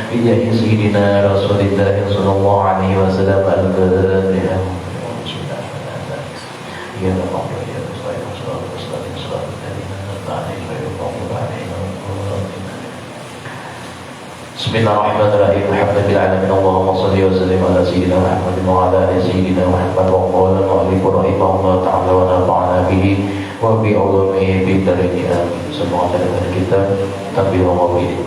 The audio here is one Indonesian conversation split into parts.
بجاه سيدنا رسول الله صلى الله عليه وسلم. الفاتحة. يا الله يا مستعين صلاة مستقيم صلاة الذين أنعمت عليهم غير المغضوب عليهم ولا الضالين. بسم الله الرحمن الرحيم. الحمد لله العالمين. اللهم صل وسلم على سيدنا محمد وعلى آل سيدنا محمد. وقال المؤلف رحمه الله تعالى ونفعنا به وبعلومه في الدارين آمين. Semua dari kita tapi ngomongin.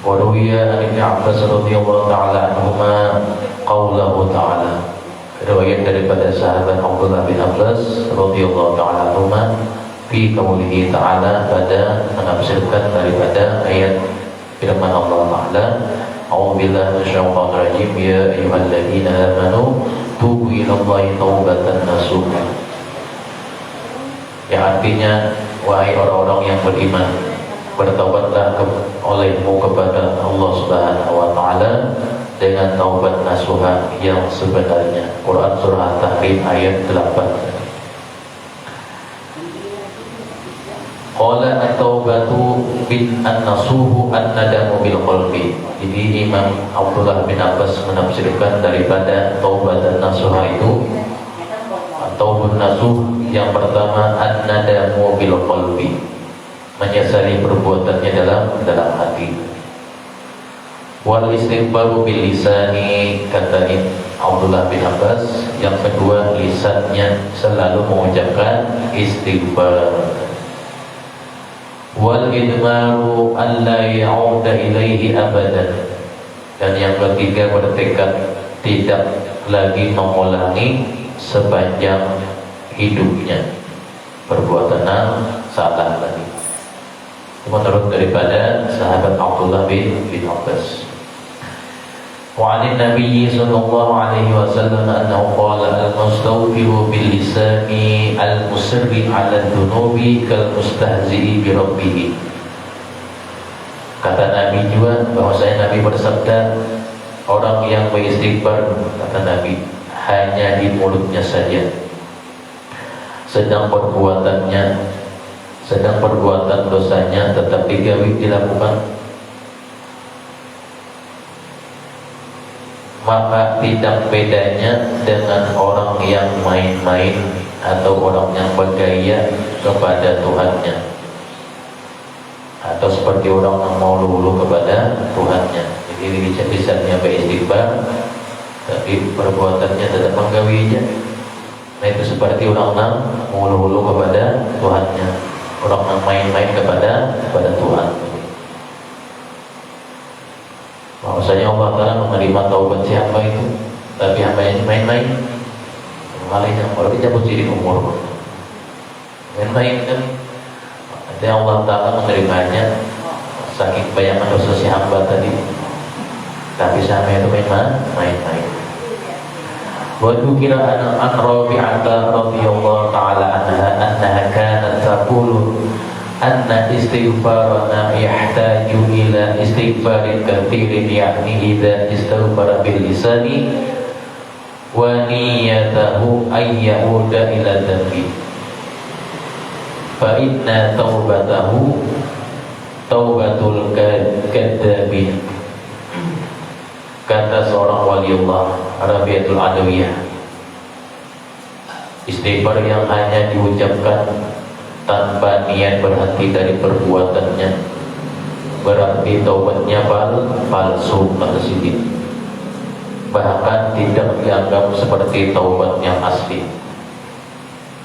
Wa ruwiya an Ibnu Abbas radhiyallahu ta'ala anhuma qaulahu ta'ala. Riwayat daripada sahabat Abdullah bin Abbas radhiyallahu ta'ala anhuma fi qaulihi ta'ala, pada menafsirkan daripada ayat firman Allah Ta'ala, a'udzubillahi minasyaitonir rajim, ya ayyuhalladzina amanu tubu ilallahi taubatan nasuha. Yang artinya, wahai orang-orang yang beriman, bertaubatlah olehmu kepada Allah Subhanahu wa Ta'ala dengan taubat nasuha yang sebenarnya. Quran surah At-Tahrim ayat 8. Qala at-taubatu bin an-nasuhu an-nadamu bil qalbi. Jadi Imam Abdullah bin Abbas menafsirkan daripada taubat dan nasuha itu, taubat nasuh yang pertama an-nadamu bil qalbi, menyesali perbuatannya dalam hati. Wal istighfaru bil lisani, kata Abdullah bin Abbas, yang kedua lisannya selalu mengucapkan istighfar. Wal idmaru alla ya'uda ilaihi abadan, dan yang ketiga bertekad tidak lagi mengulangi sepanjang hidupnya perbuatan salah lagi. Menurut daripada sahabat Abdullah bin Abbas. Wa 'an Nabi sallallahu alaihi wasallam annahu qala al-mustawfiru bil lisani al-musirri 'ala ad-dunubi kal mustahzi'i bi rabbih. Kata Nabi juga bahwasanya Nabi bersabda, orang yang beristighfar, kata Nabi, hanya di mulutnya saja, sedang perbuatan dosanya tetap dilakukan, maka tidak bedanya dengan orang yang main-main atau orang yang bergaya kepada Tuhannya, atau seperti orang yang mau lulu kepada Tuhannya. Jadi bisa-bisanya beristighfar tapi perbuatannya tetap menggawinya. Nah, itu seperti orang yang mau lulu kepada Tuhannya, orang yang main-main kepada Tuhan. Bahwasanya Allah Ta'ala menerima taubat si hamba itu, tapi hamba yang main-main, malahnya kalau dicabut jadi umur, main-main kan. Nanti Allah Ta'ala menerimanya saking banyak dosa si hamba tadi, tapi si hamba itu main-main. Wa dzukira an Rabi'ah radhiyallahu ta'ala anha kanat taqulu anna istighfarana yahtaju ila istighfarin katsirin, yakni idza istighfara bil lisani wa niyyatahu ay yahuda ila dhanbi fa inna taubatahu taubatul kadzabin. Kata seorang waliullah Rabi'atul Adawiyah, istighfar yang hanya diucapkan tanpa niat berhenti dari perbuatannya berarti taubatnya palsu, bahkan tidak dianggap seperti taubat yang asli.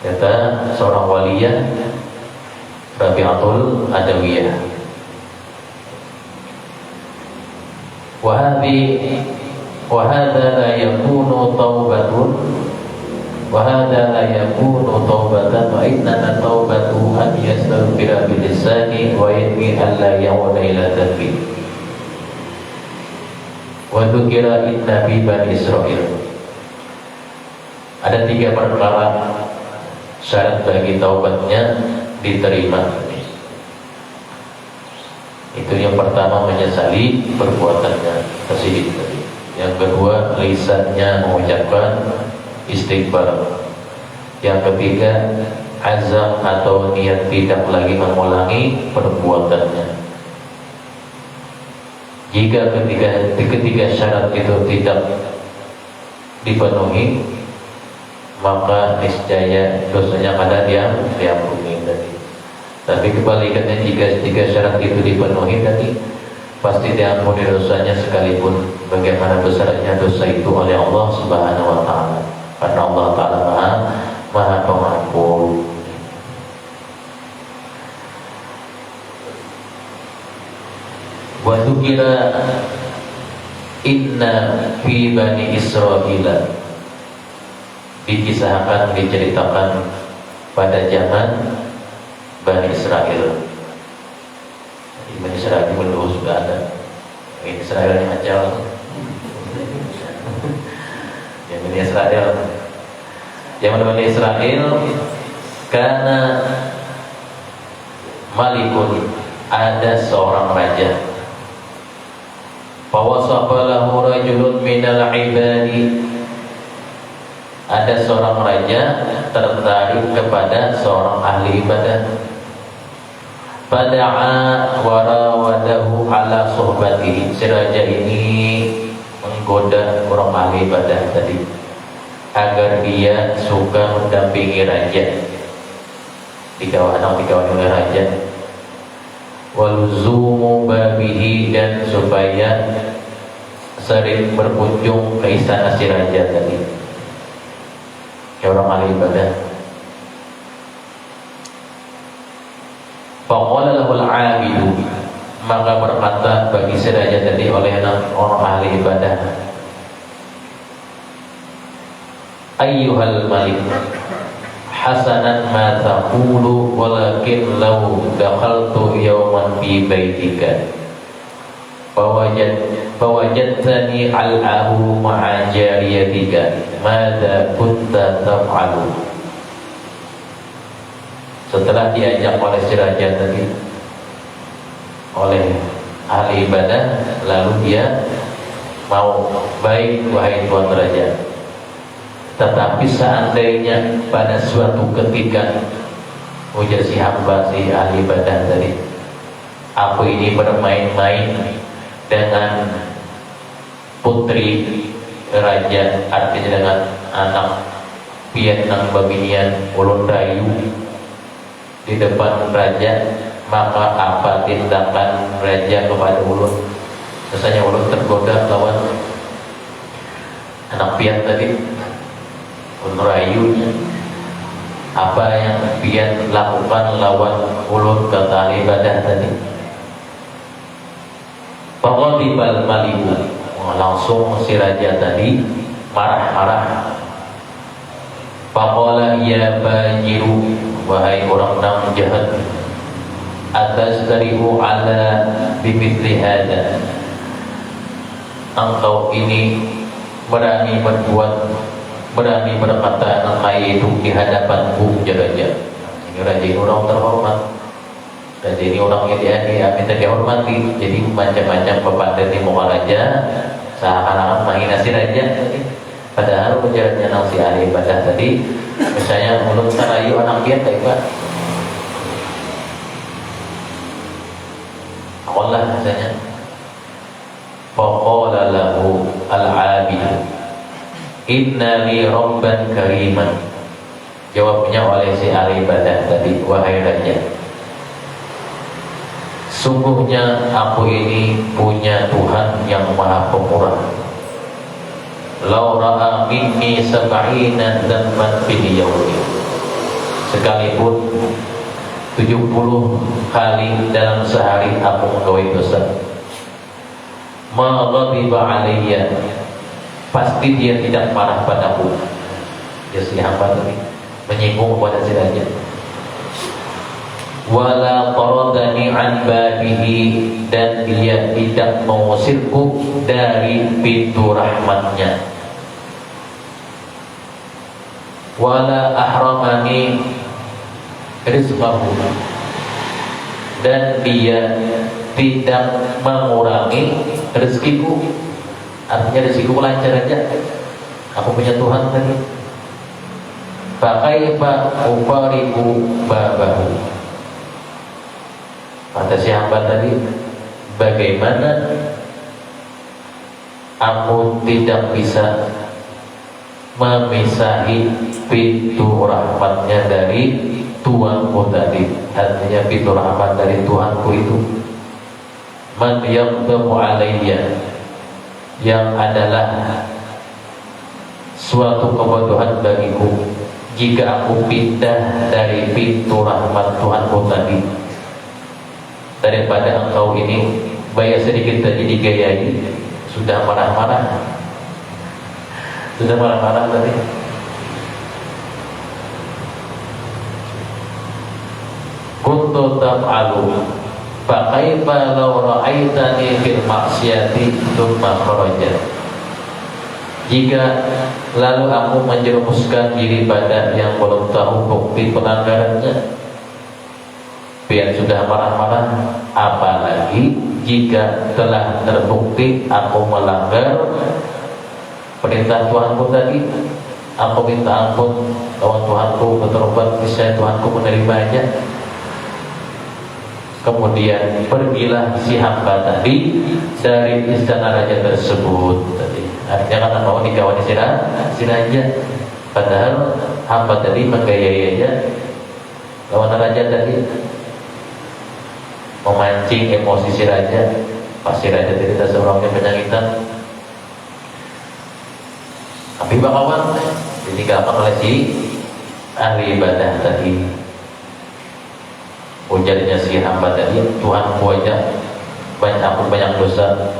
Kata seorang waliyah Rabi'atul Adawiyah, وهذا لا يكون توبة وإنما توبة أن يستغفر بلسانه وينوي ألا يعود إلى ذنبه. وذكر إن في بني إسرائيل. Ada 3 perkara syarat bagi taubatnya diterima. Itu yang pertama menyesali perbuatannya tersebut. Yang kedua lisannya mengucapkan istighfar. Yang ketiga azam atau niat tidak lagi mengulangi perbuatannya. Jika ketika syarat itu tidak dipenuhi, maka niscaya dosanya kada diampuni tadi. Tapi kebalikannya, jika syarat itu dipenuhi tadi, pasti diampuni dosanya sekalipun bagaimana besarnya dosa itu oleh Allah Subhanahu wa taala. Karena Allah taala Maha Pengampun. Wa dzukira inna fi bani Israila, dikisahkan, diceritakan pada zaman Bani Israel. Bani Israel dulu sudah ada. Bani Israel yang ajal. Yang Bani Israel, zaman Bani Israel, karena malikun, ada seorang raja. Fawasafa lahu rajulun minal ibadi, ada seorang raja tertarik kepada seorang ahli ibadah. Fada'a warawadahu ala suhbatihi, si raja ini menggoda orang ahli ibadah tadi agar dia suka mendampingi raja, dikawan oleh raja. Waluzumu babihi, dan supaya sering berkunjung ke istana si raja tadi, ya orang ahli ibadah. Faqala lahul abidu, maka berkata bagi si raja tadi oleh orang ahli ibadah, ayyuhal malik, hasanan ma taqulu, walakin law dakhaltu yawman fi baitika fawajadtani al'ahu ma'a jariyatika madza kunta taf'alu. Setelah diajak oleh si raja tadi oleh ahli ibadah, lalu dia mau, baik wahai tuan raja, tetapi seandainya pada suatu ketika, ujar si hamba, si ahli ibadah tadi, aku ini bermain-main dengan putri raja, artinya dengan anak pian nang babinian ulun rayu di depan raja, maka apa tindakan raja kepada ulun? Misalnya ulun tergoda lawan anak pian tadi, ulun rayunya, apa yang pian lakukan lawan ulun kata ahli ibadah tadi? Faqadibal maliku, langsung si raja tadi marah-marah. Faqala ya bajiru, wahai orang yang jahat, atastarihu ala bimithli hada, engkau ini berani berkata kayak itu di hadapanku, raja. Ini raja ini orang terhormat, raja ini orang yang minta dihormati. Jadi macam-macam pepadan di muka raja, seakan-akan menghina si raja. Padahal ujarannya nang si ahli ibadah tadi, misalnya mulut sarayu anak dia tak ibadah, Allah misalnya. Faqala lahu al-abid, inna li rabban kariman. Jawabnya oleh si ahli ibadah tadi, wahai raja, sungguhnya aku ini punya Tuhan yang maha pemurah. Lau ra'a minni sab'ina dzamban fil yawmi, sekalipun 70 kali dalam sehari aku menggawe dosa, ma ghadiba alayya, pasti dia tidak marah padaku. Dia si hamba tadi menyinggung kepada si raja. Wala taradani an babihi, dan dia tidak mengusirku dari pintu rahmatnya. Wala ahramani rizqahu, dan dia tidak mengurangi rezekiku. Artinya rezekiku lancar aja, aku punya Tuhan tadi. Fakaifa ufariqu babahu, kata si hamba tadi, bagaimana aku tidak bisa memisahi pintu rahmatnya dari Tuhanku tadi. Artinya pintu rahmat dari Tuhanku itu man yaqdamu alayya, yang adalah suatu kebodohan bagiku jika aku pindah dari pintu rahmat Tuhanku tadi. Daripada engkau ini bayar sedikit tadi digayai, sudah marah-marah tadi. Kuntu taf'alu fa kaifa law ra'aitani fil maksiati tsumma kharaja. Jika lalu aku menjerumuskan diri pada yang belum tahu bukti pelanggarannya, biar sudah marah-marah, apalagi jika telah terbukti aku melanggar perintah Tuhanku tadi. Aku minta ampun lawan Tuhanku, bertobat, niscaya Tuhanku menerimanya. Kemudian pergilah si hamba tadi dari istana raja tersebut tadi. Artinya kan mau dikawani si raja, padahal hamba tadi menggayai aja lawan raja tadi, memancing emosi si raja. Pasti raja tidak seorangnya penyangitan. Tapi bakawan ditinggalkan oleh si ahli ibadah tadi. Ujarnya si hamba tadi, Tuhanku aja banyak dosa,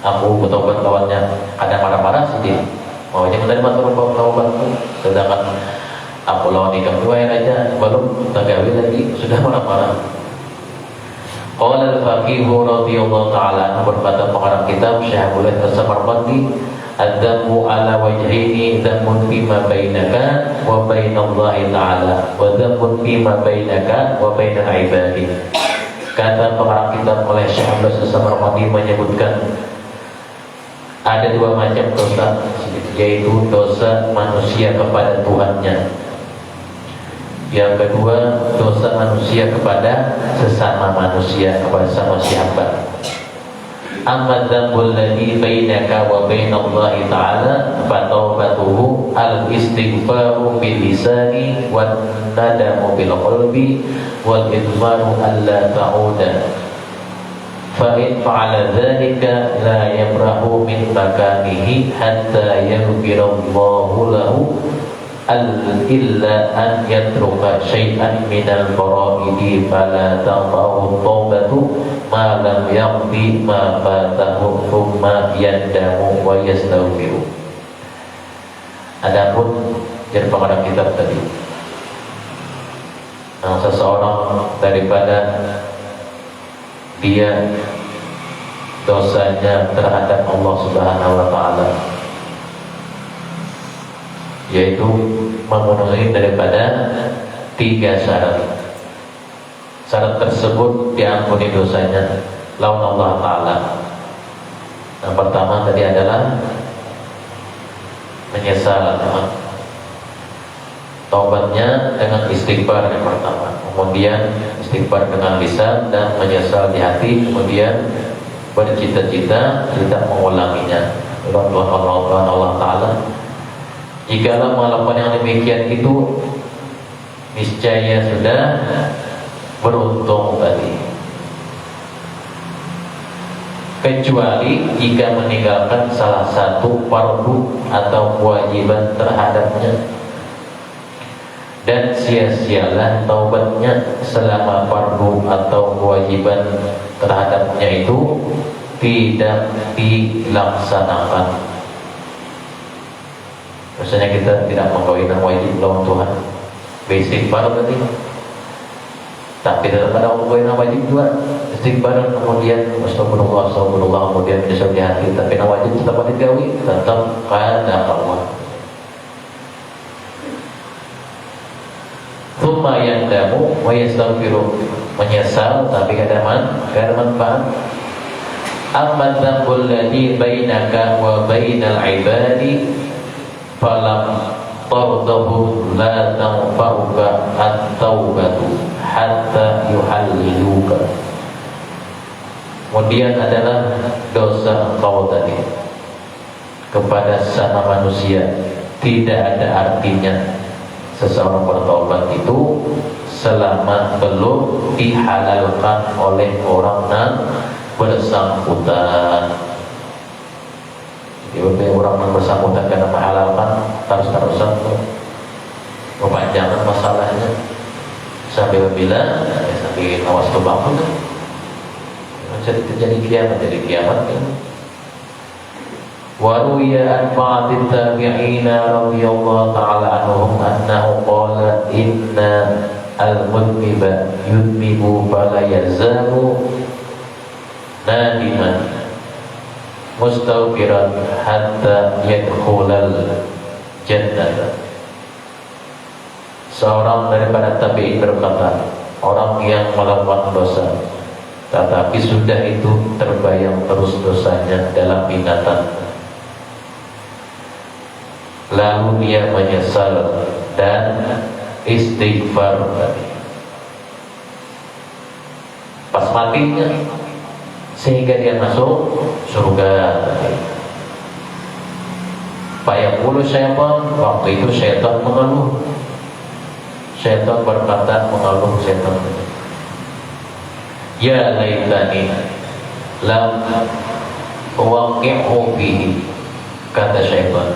aku bertobat lawannya. Kadang marah-marah sih dia, mau aja menerima taubatku, sedangkan aku lawan ikam dua aja belum tagawi lagi sudah marah-marah. Qala al-faqih radhiyallahu ta'ala, berkata pengarang kitab Syekh Abdullah As-Samarqandi, ad-dammu ala wajhaini, dammun bima bainaka wa bainallahi ta'ala, wa dammun bima bainaka wa bainal ibadi. Kata pengarang kitab oleh Syekh Abdullah As-Samarqandi menyebutkan ada dua macam dosa, yaitu dosa manusia kepada Tuhannya. Yang kedua, dosa manusia kepada sesama manusia, kepada sama siapa. Amma dzambul ladzi bainaka wa bainallahi ta'ala fa taubatuhu al-istighfaru bil lisani wan nadamu bil qalbi wal idmaru alla ta'uda. Fa in fa'ala dzalika la yabrahu min makanihi hatta yaghfirallahu lahu illa an yatruka syai'an minal fara'idi fala tanfa'u taubatu ma lam yaqdi ma fatahu thumma yandamu wa yastaghfiru. Adapun jadi pengarang kitab tadi, seseorang daripada dia dosanya terhadap Allah Subhanahu wa ta'ala, yaitu memenuhi daripada 3 syarat. Syarat tersebut diampuni dosanya lawan Allah Ta'ala. Yang pertama tadi adalah menyesal, taubatnya dengan istighfar yang pertama, kemudian istighfar dengan lisan dan menyesal di hati, kemudian bercita-cita tidak mengulanginya lawan Allah Ta'ala. Jikalau melakukan yang demikian itu, niscaya sudah beruntung tadi. Kecuali jika meninggalkan salah satu fardu atau kewajiban terhadapnya, dan sia-sialah taubatnya selama fardu atau kewajiban terhadapnya itu tidak dilaksanakan. Maksudnya kita tidak menggawikan wajib lawan Tuhan, beristighfar tadi, tapi tetap ada menggawikan wajib juga, istighfar kemudian astagfirullah, kemudian menyesal di hati, tapi wajib tetap digawi, tetap kada Allah. Tsumma yandamu wa yastaghfiru, menyesal tapi kada manfaat. Amma dzambul ladzi bainaka wa bainal ibadi falam tardahu la tanfa'uka at-taubatu hatta yuhalliluka. Kemudian adalah dosa engkau tadi kepada sesama manusia, tidak ada artinya seseorang bertaubat itu selama belum dihalalkan oleh orang yang bersangkutan. Jadi orang yang bersangkutan karena menghalalkan terus-terusan tuh kepanjangan masalahnya sampai bila sampai awas tuh bangun kan jadi kiamat kan. Waruya an ba'd tabi'ina radhiyallahu ta'ala anhum annahu qala inna al-mudniba yudnibu fala yazalu nadiman mustawfiran hatta yadkhulal jannah. Seorang daripada tabi'in berkata, orang yang melakukan dosa tetapi sudah itu terbayang terus dosanya dalam ingatan, lalu dia menyesal dan istighfar pas matinya sehingga dia masuk surga. Fayaqulu syaitan, waktu itu syaitan mengeluh. Syaitan berkata, mengeluh syaitan, ya laitani lam uwaqi'u bihi. Kata syaitan,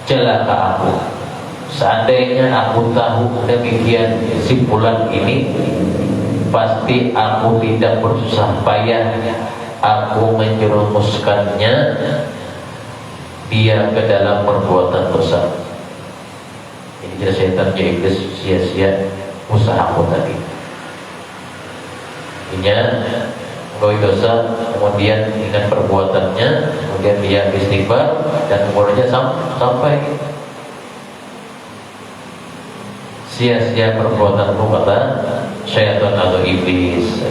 celaka aku, seandainya aku tahu demikian simpulan ini, pasti aku tidak bersusah payah aku menjerumuskannya dia ke dalam perbuatan dosa. Ini jelas syaitan ya iblis sia-sia usahaku tadi. Engkau dosa, kemudian ingat perbuatannya, kemudian dia istighfar dan umurnya sampai sia-sia perbuatanmu, kata syaitan atau iblis.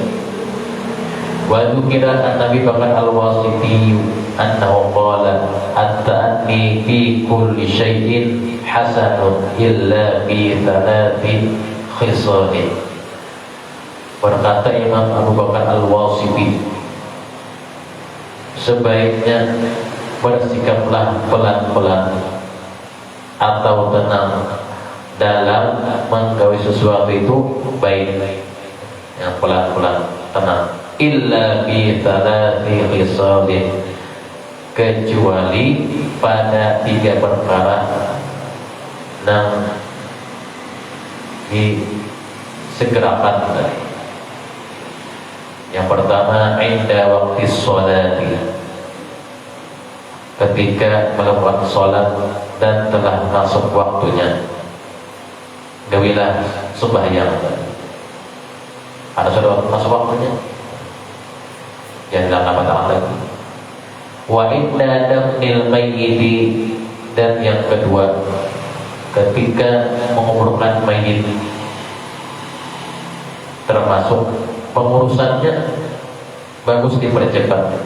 Wa dzukira an-Nabi Bakar al-Wasiti annahu qala at-ta'anni fi kulli syai'in hasanun illa fi thalathi khisalin. Berkata Imam Abu Bakar al-Wasiti, sebaiknya bersikaplah pelan-pelan atau tenang dalam menggawi sesuatu itu baik, yang pelan-pelan tenang. Illa bi thalathi khisalin, kecuali pada 3 perkara yang disegerakan tadi. Yang pertama, inda waktu sholati, ketika melakukan sholat dan telah masuk waktunya, gawilah sembahyang. Ada sudah masuk waktunya, jangan lama-lama lagi. Wa inda damnil mayyiti, dan yang kedua, ketika menguburkan mayit, termasuk pengurusannya bagus dipercepat.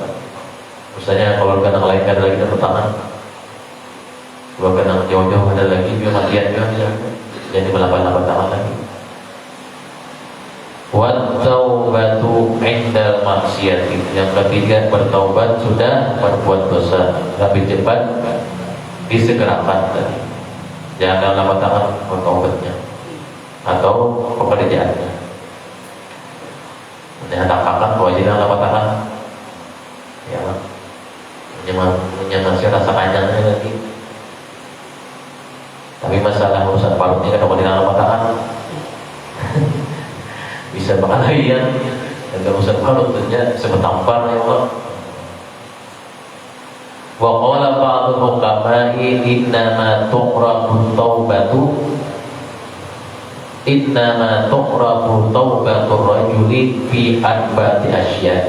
Misalnya kalau kena lain ada lagi tepuk tangan, kalau kena jauh-jauh ada lagi biar matian juga, jadi melakukan tangan lagi. Wa taubatu indal maksiati, yang ketiga bertaubat sudah berbuat dosa, lebih cepat disegerakan tadi. Jangan lama tangan bertaubatnya atau pekerjaannya. Anak kakak kewajiban lama tangan, ya, menyenangkan rasa panjangnya lagi. Tapi masalah urusan parutnya kan kewajiban lama tangan. Bisa berkelahian dan urusan parut saja sebetampar ya Allah. Wa qala ba'dul hukama'i innama tuqrabu taubatu innama tuqrabu taubatur rajuli fi arba'ati asya.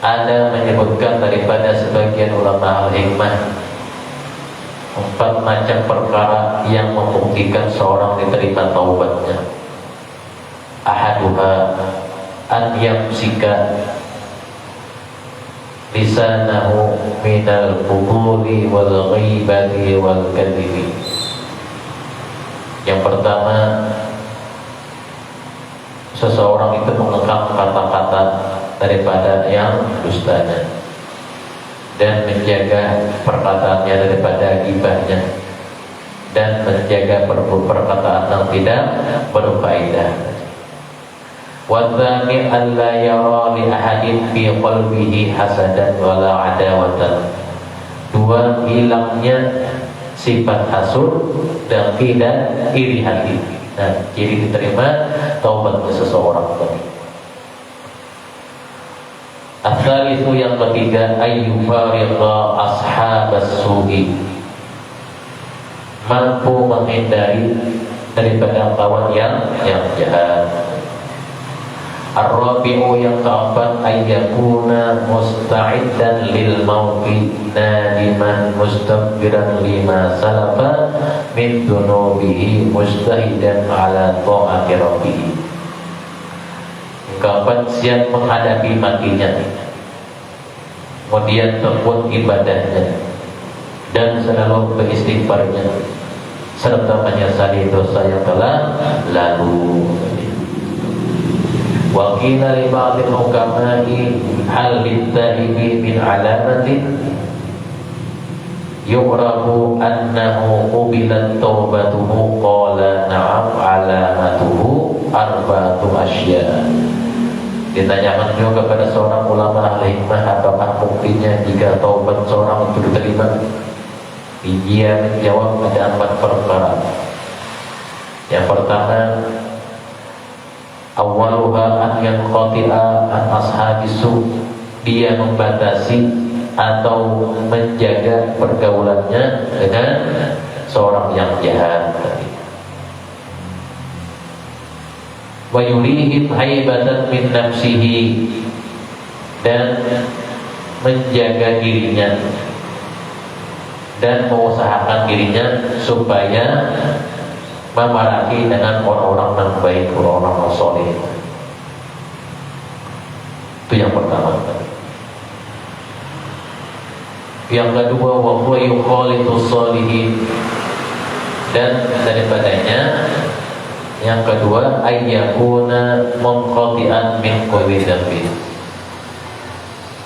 Ada menyebutkan daripada sebagian ulama al-hikmah 4 macam perkara yang membuktikan seorang diterima taubatnya. Ahaduha an yamsika lisanahu minal qubuli wal ghibati wal kadhibi. Yang pertama, seseorang itu mengekang kata-kata daripada yang dustanya. dan menjaga perkataannya daripada gibahnya, dan menjaga perkataan yang tidak berfaedah. Wadhani alla yara li ahadin fi qalbihi hasadan wala adawatan. Dua, hilangnya sifat hasud dan tidak iri hati. Nah, ciri diterima taubatnya seseorang tadi. Asal itu yang ketiga, ayyufariqa ashabas su'i, mampu menghindari daripada kawan yang jahat. Ar-rabi'u yang keempat, ayyakuna musta'iddan lil mauti nadiman mustakbiran lima salafa min dunubihi mustahidan ala ta'ati rabbih. Keempat, siap menghadapi matinya, kemudian tekun ibadahnya dan selalu beristighfarnya serta menyesali dosa yang telah lalu. Wa qila li ba'dil hukama'i hal littaibi min alamatin yu'rafu annahu qubilat taubatuhu, qala na'am alamatuhu arba'atu asya'. Ditanyakan juga kepada seorang ulama ahli hikmah, apakah buktinya jika taubat seorang itu diterima? Dia menjawab ada 4 perkara. Yang pertama, awaluha an yanqati'a an ashabis su', dia membatasi atau menjaga pergaulannya dengan seorang yang jahat. Wa yurihim haibatan min nafsihi, dan menjaga dirinya dan mengusahakan dirinya supaya memarahi dengan orang-orang yang baik, orang-orang soleh. Itu yang pertama. Yang kedua, wa huwa yukhalitus sholihin, dan daripadanya yang kedua, ayyakuna munqati'an min kulli dzambin,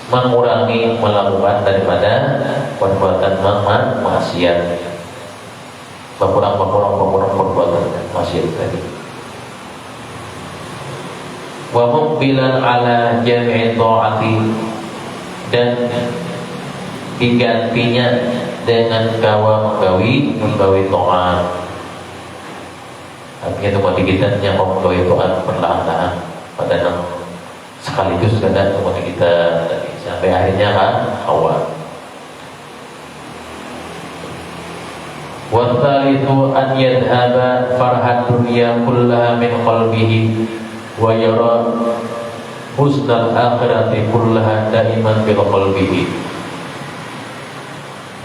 mengurangi melakukan daripada perbuatan maksiat, berkurang perbuatan maksiat tadi. Wa muqbilan ala jami'i ta'ati, dan digantinya dengan menggawi ta'at. Artinya itu kita yang menggawi ta'at perlahan-lahan pada sekaligus kadang kemudian kita sampai akhirnya awal. Wa tsalitsu an yadhhaba farhat dunya kullaha min qalbihi wa yara husnal akhirati kullaha daiman bil qalbihi.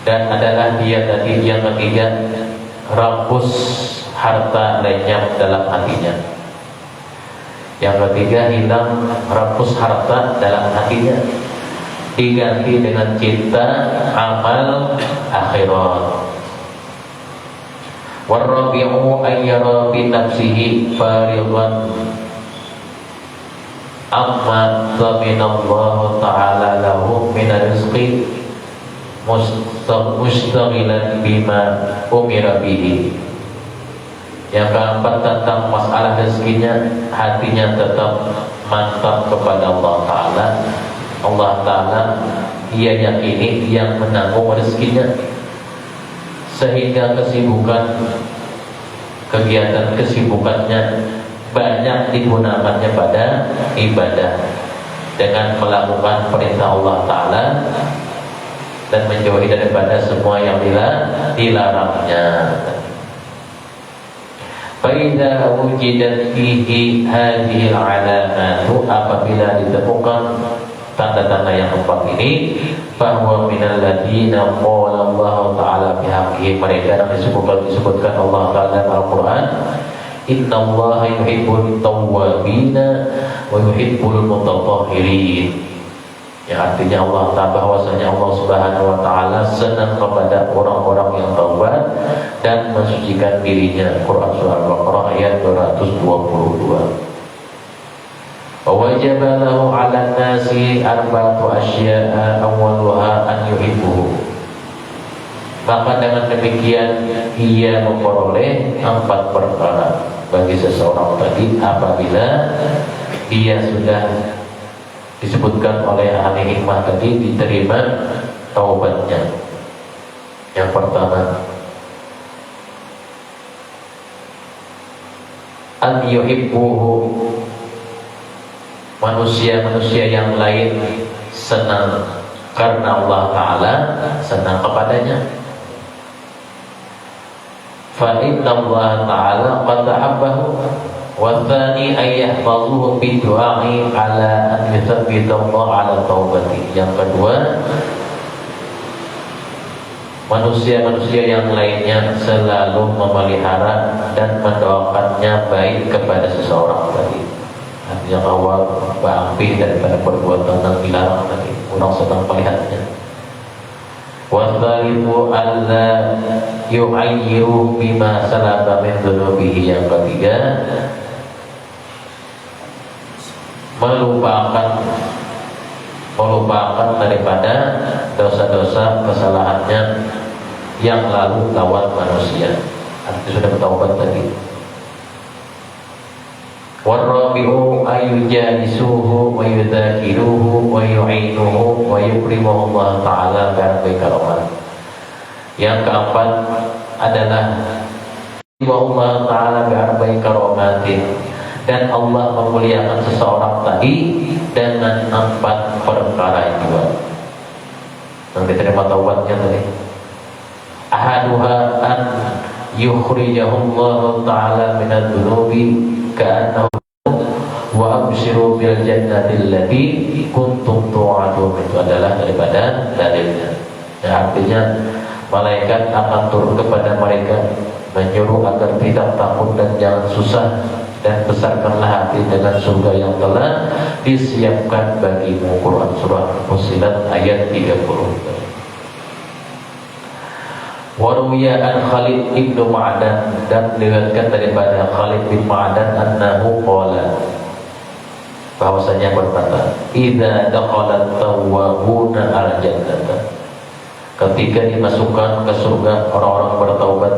Dan adalah dia tadi yang ketiga, rampus harta lenyap dalam hatinya. Yang ketiga, hilang rampus harta dalam hatinya, diganti dengan cinta amal akhirat. Warrabi'u ayyara bi nafsihi fariḍan amma zaminallahu ta'ala lahu min rizqi mustaghilan bima umira bihi. Yang keempat, tentang masalah rezekinya, hatinya tetap mantap kepada Allah Ta'ala. Allah Ta'ala ia yakini yang menanggung rezekinya, sehingga kesibukannya banyak digunakannya pada ibadah dengan melakukan perintah Allah Ta'ala dan menjauhi daripada semua yang dilarangnya. Fa'idha wujidat fihi hadhil alamatu, apabila ditemukan tanda-tanda yang empat ini, bahwa minal ladina qala Allah Ta'ala bihaqqihi, mereka yang disebutkan Allah Ta'ala dalam Al-Quran, innallaha yuhibbul tawwabina wa yuhibbul mutatahhirin. Yang artinya Allah Ta'ala, bahwasanya Allah Subhanahu wa Ta'ala senang kepada orang-orang yang taubat dan mensucikan dirinya. Quran surah Al-Baqarah ayat 222. ووجب له على الناس أربعة أشياء أولها أن يحبه. Maka dengan demikian ia memperoleh 4 perkara bagi seseorang tadi apabila ia sudah disebutkan oleh ahli hikmah tadi diterima taubatnya. Yang pertama, an yuhibbuhu, manusia-manusia yang lain senang karena Allah Ta'ala senang kepadanya. Fa inna Allah Ta'ala qad ahabbahu. Wa tsani ay yahfazuhu bi du'a'i ala an yuthabbita Allah ala taubati. Yang kedua, manusia-manusia yang lainnya selalu memelihara dan mendoakannya baik kepada seseorang tadi. Artinya bahwa bangkit daripada perbuatan yang dilarang tadi, orang sedang melihatnya. Wa tsalitsu alla yu'ayyiru bima salaba min dhunubihi. Yang ketiga, melupakan daripada dosa-dosa kesalahannya yang lalu lawan manusia. Artinya sudah bertaubat tadi. Warabi'u ayyujalisuhu wa yudzakiruhu wa yu'inuhu wa yukrimuhu Allah Ta'ala bi'arbi karamat. Yang keempat adalah Allah Ta'ala bi'arbi karamatin, dan Allah memuliakan seseorang tadi dengan 4 perkara itu yang diterima taubatnya tadi. Ahaduha an yukhrijahu Allah Ta'ala minadz-dzunubi ka'annahu wa abshiru bil jannati allati kuntum tu'adun. Itu adalah daripada dalilnya. Yang artinya malaikat akan turun kepada mereka menyuruh agar tidak takut dan jangan susah, dan besarkanlah hati dengan surga yang telah disiapkan bagimu. Quran surah Fussilat ayat 30. Waruya an Khalid ibnu Ma'dan, dan diriwayatkan daripada Khalid bin Ma'dan annahu qala, bahwasanya berkata, idza dakhalat tawwabuna al-jannata, ketika dimasukkan ke surga orang-orang bertaubat,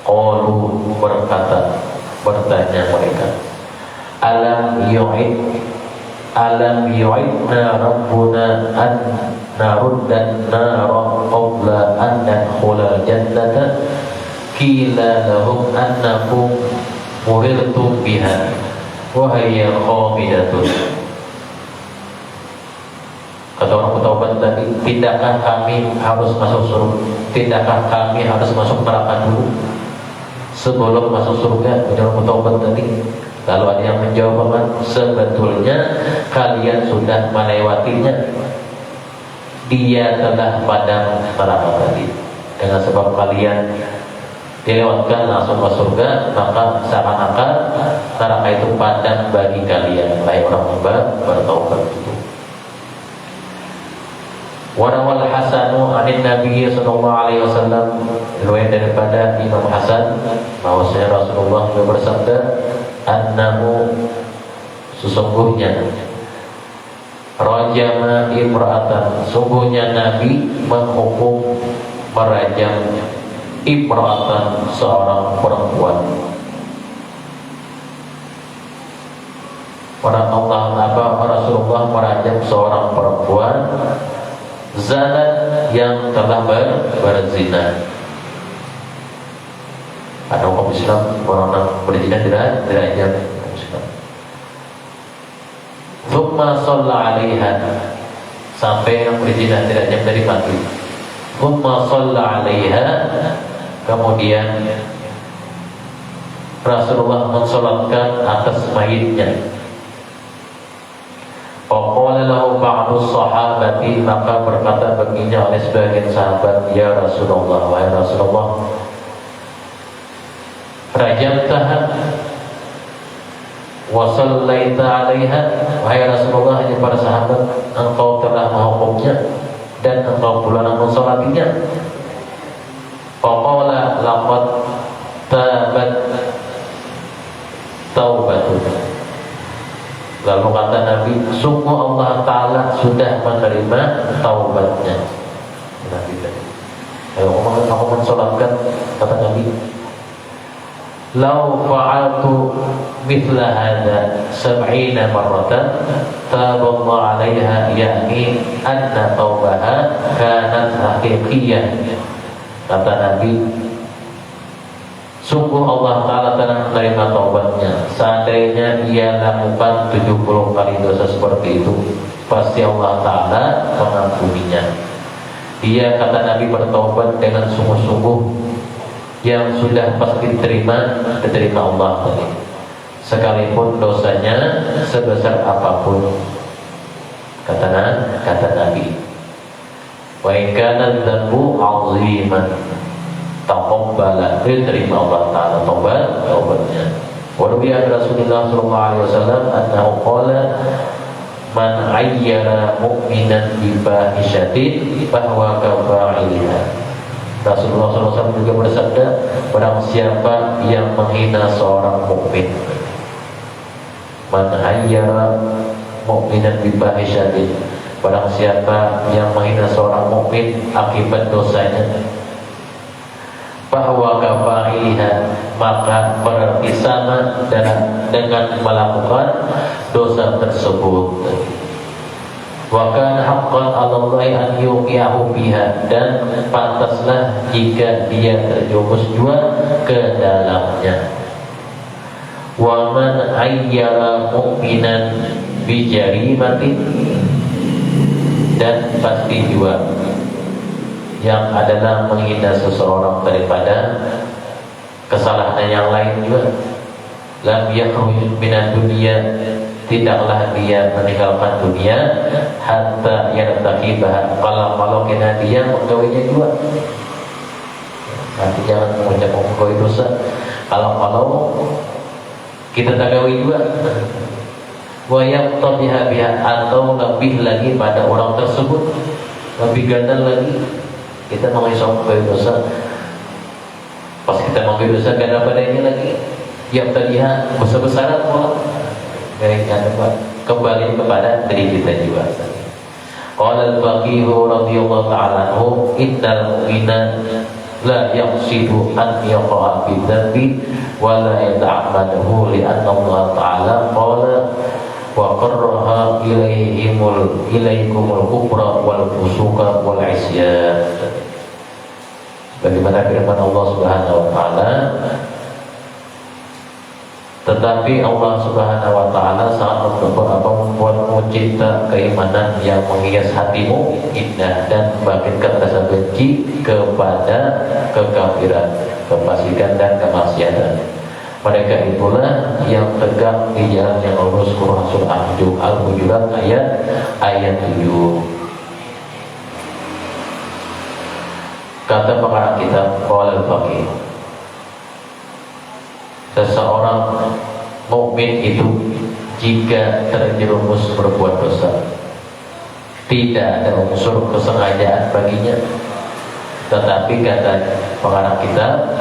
qalu, bertanya mereka, alam yu'idna rabbuna an naruddan nara qabla an nadkhula jannata, qila lahum annakum murirtum biha wa hiya khamidatun. Kata orang bertaubat tadi, tidakkah kami harus masuk surga, tidakkah kami harus masuk neraka dulu sebelum masuk surga? Orang bertaubat tadi. Lalu ada yang menjawab, sebetulnya kalian sudah melewatinya, dia telah padam neraka tadi. Dengan sebab kalian dilewatkan langsung ke surga, maka seakan-akan neraka itu padam bagi kalian. Wahai orang bertaubat itu. Warawal Hasanu anin Nabi sallallahu alaihi wasallam, riwayat daripada Imam Hasan bahwasanya Rasulullah bersabda, annahu, sesungguhnya, rajama imra'atan, sungguhnya Nabi menghukum merajam imra'atan, seorang perempuan. Rasulullah merajam seorang perempuan zanat, yang telah berzina. Ada hukum Islam orang berzina tidak dirajam. Thumma shalla 'alaiha, sampai yang berzina dirajam dari mati. Thumma shalla 'alaiha, kemudian Rasulullah mensolatkan atas mayitnya. Faqala lahu ba'du sahabati, maka berkata baginya oleh sebagian sahabat, ya Rasulullah, wahai Rasulullah, rajamtaha wa sallaita 'alaiha, wahai Rasulullah, hanya para sahabat, engkau telah menghukumnya dan engkau pula mensolatinya. Faqala laqad tabat taubatun, sungguh Allah Ta'ala sudah menerima taubatnya. Nabi tadi kalau aku mensolatkan, kata Nabi, lau fa'altu mithla hadha sab'ina marratan taballahu 'alaiha, yakni anna taubaha kanat haqiqiyah. Kata Nabi, sungguh Allah Ta'ala telah menerima taubatnya. Seandainya ia lakukan 70 kali dosa seperti itu, pasti Allah Ta'ala mengampuninya. Dia, kata Nabi, bertaubat dengan sungguh-sungguh, yang sudah pasti diterima Allah tadi, sekalipun dosanya sebesar apapun. Kata Nabi, wa in kana dzambu 'aziman taqabbala, diterima Allah Ta'ala taubatnya. Wa ruwiya Rasulullah sallallahu alaihi wasallam annahu qala man ayyara mu'minan bi fahishatin bahwa kafa'ilha. Rasulullah SAW juga bersabda, barang siapa yang menghina seorang mukmin, man ayyara mu'minan bi fahishatin, barang siapa yang menghina seorang mukmin akibat dosanya, bahwa kafa'ilha, maka berarti sama dengan melakukan dosa tersebut. Wa kana haqqan 'ala Allahi an yuqiyahu biha, dan pantaslah jika dia terjumus jua ke dalamnya. Wa man ayyara mu'minan bi jarimatin, dan pasti jua yang adalah menghina seseorang daripada kesalahan yang lain juga, lam yakhruj minad dunya, tidaklah dia meninggalkan dunia hatta yartakibah, kalau kena dia menggawinya juga. Nanti jangan mengucap menggawi dosa kalau kita tak gawi juga. Wa yaqtabiha biha, atau lebih lagi pada orang tersebut, lebih ganda lagi kita mengisap menggawi dosa. Pas kita menggawi dosa ganda padanya lagi, yang tadinya besar-besaran malah kembali kepada diri kita juga. Qala al-faqihu radhiyallahu ta'ala anhu, innal mu'mina la yaqsidu an yaqa'a bi dhanbi wa la yata'ammadahu li anna Allah ta'ala qala wa qarraha ilaykumul kufra wal fusuqa wal isyan. Bagaimana firman Allah Subhanahu wa ta'ala, tetapi Allah Subhanahu wa ta'ala sangat membuatmu cinta keimanan yang menghias hatimu indah, dan membangkitkan rasa benci kepada kekafiran, kefasikan dan kemaksiatan. Mereka itulah yang tegak di jalan yang lurus. Quran surah Al-Hujurat ayat 7. Kata pengarang kitab Qaul al-Faqih, seseorang mukmin itu jika terjerumus berbuat dosa, tidak ada unsur kesengajaan baginya, tetapi kata pengarang kitab,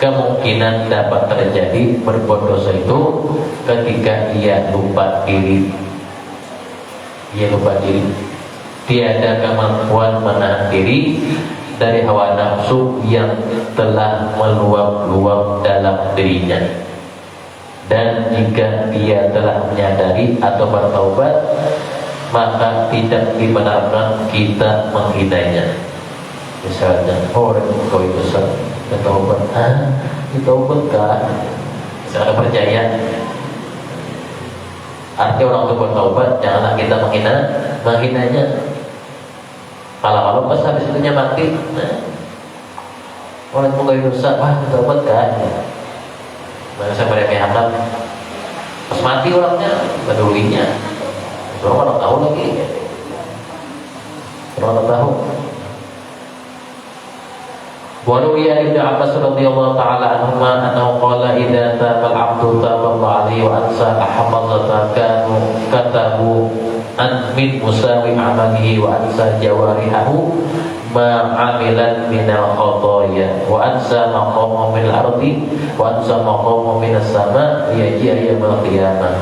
kemungkinan dapat terjadi berbuat dosa itu ketika ia lupa diri. Tiada kemampuan menahan diri dari hawa nafsu yang telah meluap-luap dalam dirinya. Dan jika dia telah menyadari atau bertaubat, maka tidak dibenarkan kita menghinanya. Misalnya orang kau itu bertaubat, ditaubat kan? Misalnya percaya. Arti orang itu bertaubat, janganlah kita menghinanya. Kalau pas habis itunya mati, orang itu gak dosa, bertaubat kan? Masa pada pihak pas mati orangnya pedulinya, orang tahu lagi, orang tahu. Waruya Ibnu Abbas radhiyallahu ta'ala anhuma annahu qala idza taba al-'abdu taba Allah 'alaihi wa ansa ahfazata katabu an min musawi amalihi wa ansa jawarihahu ma 'amilan min al-khataaya wa ansa maqama min al-ardi wa ansa maqama min as-sama' yaji yaumil qiyamah.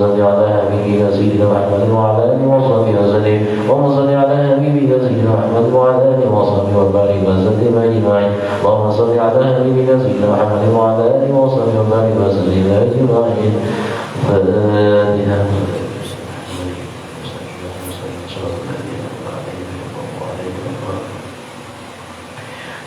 صل على حبيبك سيدنا محمد وعلى آله وصحبه وسلم اللهم صل على حبيبك سيدنا محمد وعلى آله وصحبه وبارك وسلم أجمعين اللهم صل على حبيبك سيدنا محمد وعلى آله وصحبه وبارك وسلم أجمعين فاتحة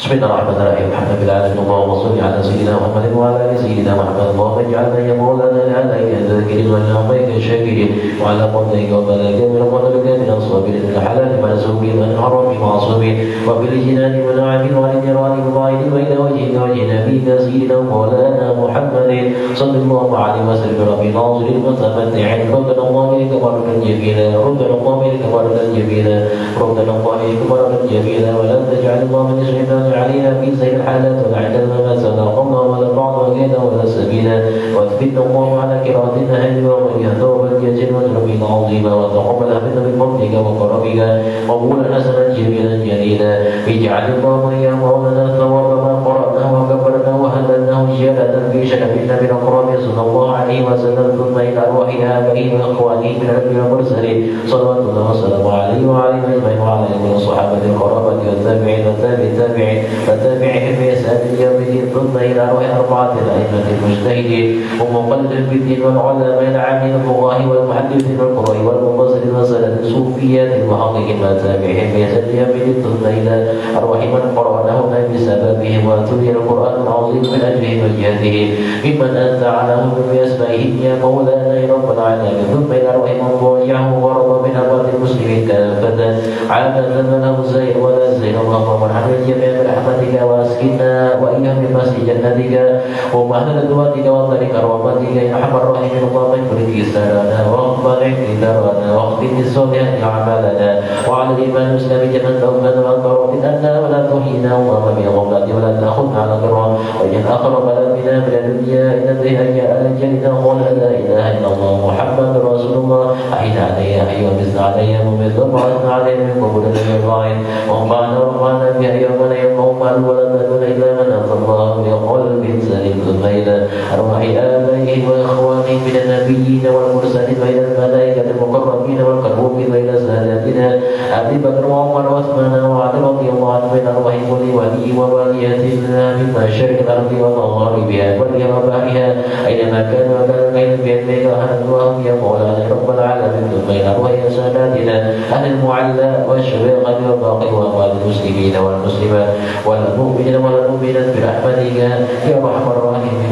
بسم الله الرحمن الرحيم الحمد لله العالمين اللهم صل على سيدنا محمد وعلى ال سيدنا محمد اللهم اجعلنا يا مولانا لعليك ذاكرين ولعليك شاكرين وعلى قدرك وبلاك من قدرك من الصابرين من الحلال مرزوقين من الحرام معصومين وبالجنان والنعم والجيران الظاهر بين وجهك وجه نبيك سيدنا مولانا محمد صلى الله عليه وسلم ربي ناصر المتمتع ربنا الله اليك مردا جميلا ربنا الله اليك مردا جميلا ربنا الله اليك مردا جميلا ولا تجعل الله من الشيطان علينا في سير الحالات ولا عند الممات ولا قمنا ولا بعض وكيدا ولا سبيلا واثبتنا الله على كرامتنا هدي ومن توبة وجرمين عظيما وتقبل منا بفضلك وكرمك قبولا حسنا جميلا جليلا اجعل اللهم يا مولانا ثواب ما قرأناه وكبرناه وهدلناه زيادة في شرفنا من أقرب صلى الله عليه وسلم ثم إلى أرواح آبائه وإخوانه من الأنبياء والمرسلين صلوات الله وسلامه عليه وعلى أجمعين وعلى آله والصحابة القرابة والتابعين والتابعين وتابعهم بإحسان يوم الدين ثم إلى أرواح أربعة الأئمة المجتهدين ومقلد بالدين والعلماء العاملين الفقهاء والمحدثين والقراء والمفسرين والسلف الصوفيات المحققين وتابعهم بإحسان يوم الدين ثم إلى أرواح من قرأناهم بسببهم وتلي القرآن العظيم من أجلهم وجهتهم ممن أنت علىهم بأسمائهم يا مولانا يا رب العالمين ثم إلى أرواح من ضيعه ورضى من أموات المسلمين كافة عامة من له زين ولا زين اللهم ارحم الجميع برحمتك واسكنا وإياهم بمسجد جنتك ومهل رضوانك وطريق رحمتك يا أرحم الراحمين اللهم اغفر كسرنا واغفر اعتذارنا واغفر بالصالحات أعمالنا وعلى الإيمان المسلم جنة توبنا وانصر أنا ولا تحيينا اللهم بغفرتك ولا تأخذنا على كرام وجن آخر بلدنا من الدنيا إلى الدنيا جاء الجنة قول لا إله إلا الله محمد رسول الله أحينا علي أيها مثل علي ممت وبعثنا عليه من قبول الغائب وانفعنا وارفعنا بها يومنا يوم مال ولا تدون إلا من أتى الله بقلب سليم ثم إلى أرواح آبائه وإخوانه من النبيين والمرسلين وإلى الملائكة المقربين والقربين وإلى ساداتنا أبي بكر وعمر وعثمان وعلي رضي الله عنه من أرواح كل ولي ووليتنا من مشارق الأرض ومغاربها وبحرها أينما كانوا وكان بين بيديك أهل الله يا مولانا رب العالمين ثم إلى أرواح ساداتنا أهل المعلى والشباب والباقي وأموال المسلمين والمسلمات والمؤمنين والمؤمنات برحمتك يا أرحم الراحمين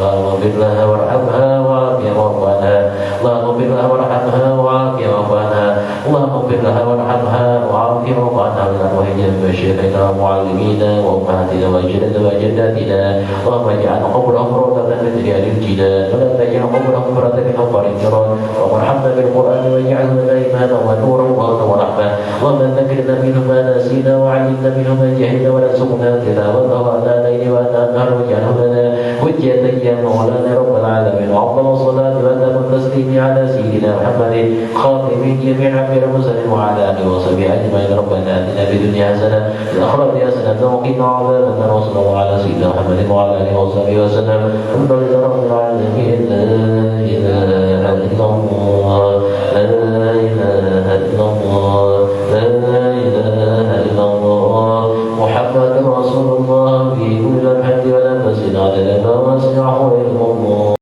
اللهم اغفر لها وارحمها وعافها واعف عنها اللهم اغفر لها وارحمها وعافها واعف عنها اللهم اغفر لها وارحمها وعافها واعف عنها من ارواح جميع شيخنا ومعلمينا وامهاتنا واجدادنا وجداتنا اللهم اجعل قبرهم روضة من رياض الجنان ولا تجعل قبرهم فرة من حفر النيران وارحمنا بالقران واجعله لنا ايمانا ونورا وهدى ورحمه اللهم ذكرنا منه ما نسينا وعلمنا منه ما جهلنا وارزقنا تلاوته على الليل وعلى النهار واجعله لنا حجة يا مولانا رب العالمين وافضل الصلاه واتم التسليم على سيدنا محمد خاتم جميع انبياء المرسلين وعلى اله وصحبه اجمعين ربنا اتنا في الدنيا حسنه في الاخره حسنه وقنا عذاب النار وصلى الله على سيدنا محمد وعلى اله وصحبه وسلم الحمد لله رب